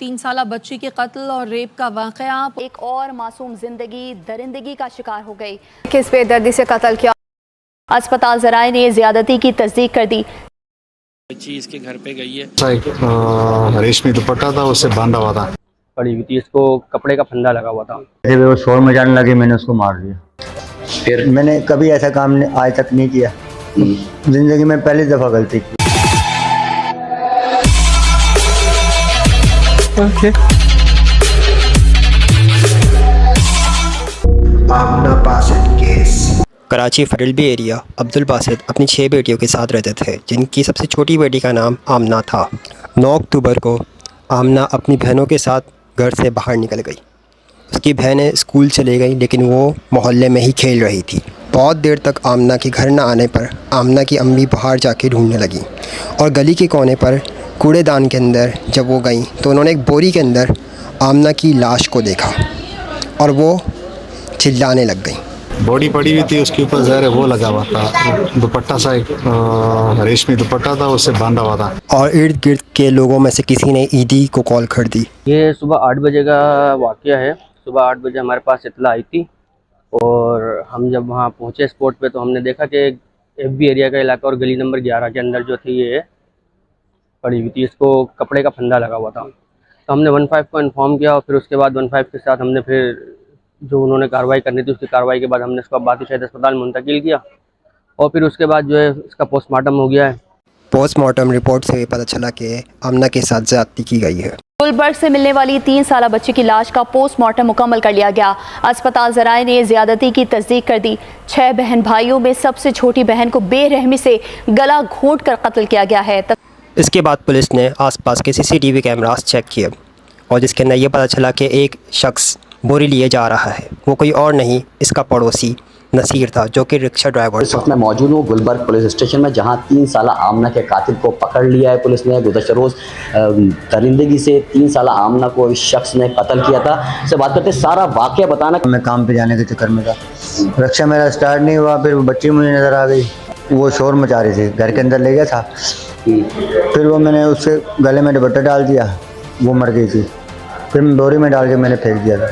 3 साला बच्ची के कत्ल और रेप का वाकया। एक और मासूम जिंदगी दरिंदगी का शिकार हो गई। किस बेदर्दी से कत्ल किया, अस्पताल जराए ने ज्यादती की तस्दीक कर दी। बच्ची इसके घर पे गई है। रेशमी दुपट्टा था, उससे बांधा हुआ था, पड़ी हुई थी, इसको कपड़े का फंदा लगा हुआ था। जब वो शोर मचाने लगे मैंने उसको मार दिया। फिर मैंने कभी ऐसा काम आज तक नहीं किया, जिंदगी में पहली दफा गलती की। आमना बासित केस। कराची फरेलबी एरिया अब्दुल बासित अपनी 6 बेटियों के साथ रहते थे, जिनकी सबसे छोटी बेटी का नाम आमना था। 9 अक्टूबर को आमना अपनी बहनों के साथ घर से बाहर निकल गई। उसकी बहनें स्कूल चले गई, लेकिन वो मोहल्ले में ही खेल रही थी। बहुत देर तक आमना के घर न आने पर आमना की अम्मी बाहर जाके ढूंढने लगी और गली के कोने पर कूड़ेदान के अंदर जब वो गई तो उन्होंने एक बोरी के अंदर आमना की लाश को देखा और वो चिल्लाने लग गई। बॉडी पड़ी हुई थी, उसके ऊपर जहर वो लगा हुआ था, दुपट्टा सा एक रेशमी दुपट्टा था, उससे बांधा हुआ था। और इर्द गिर्द के लोगों में से किसी ने ईदी को कॉल कर दी। ये सुबह 8 बजे का वाक़या है। सुबह 8 बजे हमारे पास इत्तला आई थी और हम जब वहाँ पहुँचे स्पॉट पे तो हमने देखा कि FB एरिया का इलाका और गली नंबर 11 के अंदर जो थी ये पड़ी हुई थी, इसको कपड़े का फंदा लगा हुआ था। तो हमने 15 को इन्फॉर्म किया और फिर उसके बाद 15 के साथ हमने फिर जो उन्होंने कार्रवाई करनी थी उसकी कार्रवाई के बाद हमने इसको अब्बासी शहीद अस्पताल मुंतकिल किया और फिर उसके बाद जो है इसका पोस्टमार्टम हो गया है। पोस्टमार्टम रिपोर्ट से पता चला कि आमना के साथ ज़्यादती की गई है। गुलबर्ग से मिलने वाली 3 साला बच्ची की लाश का पोस्टमार्टम मुकम्मल कर लिया गया। अस्पताल जराए ने ज्यादती की तस्दीक कर दी। 6 बहन भाइयों में सबसे छोटी बहन को बेरहमी से गला घोंट कर कत्ल किया गया है। इसके बाद पुलिस ने आसपास के CCTV कैमरास चेक किए और जिसके अंदर ये पता चला कि एक शख्स बोरी लिए जा रहा है। वो कोई और नहीं, इसका पड़ोसी नसीर था, जो कि रिक्शा ड्राइवर। इस वक्त मैं मौजूद हूँ गुलबर्ग पुलिस स्टेशन में, जहाँ 3 साला आमना के कातिल को पकड़ लिया है पुलिस ने। गुज़श्ता रोज़ दरिंदगी से 3 साला आमना को इस शख्स ने कत्ल किया था। इससे बात करते सारा वाक़या बताना। मैं काम पे जाने के चक्कर में था, रिक्शा मेरा स्टार्ट नहीं हुआ, फिर वो बच्ची मुझे नज़र आ गई, वो शोर मचा रही थी, घर के अंदर ले गया था। फिर वो मैंने उससे गले में दुपट्टा डाल दिया, वो मर गई थी। फिर मैं बोरी में डाल के मैंने फेंक दिया था।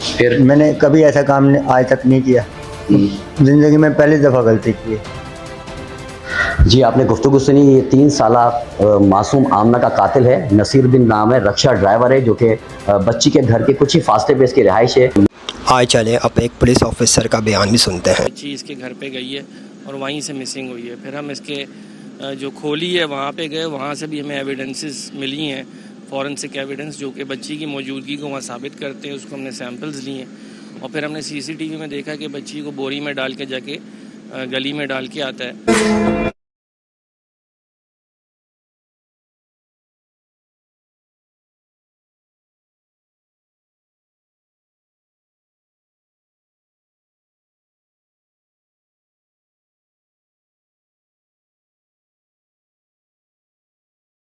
फिर मैंने कभी ऐसा काम आज तक नहीं किया, जिंदगी में पहली दफ़ा गलती की है। जी, आपने गुफ्तगू सुनी। ये 3 साला मासूम आमना का कातिल है, नसीर बिन नाम है, रिक्शा ड्राइवर है, जो कि बच्ची के घर के कुछ ही फासले पे इसकी रिहाइश है। आए चले अब एक पुलिस ऑफिसर का बयान भी सुनते हैं। बच्ची इसके घर पे गई है और वहीं से मिसिंग हुई है। फिर हम इसके जो खोली है वहाँ पे गए, वहाँ से भी हमें एविडेंसेस मिली हैं, फॉरेंसिक एविडेंस, जो कि बच्ची की मौजूदगी को वहाँ साबित करते हैं। उसको हमने सैंपल्स लिए और फिर हमने CCTV में देखा कि बच्ची को बोरी में डाल के जाके गली में डाल के आता है।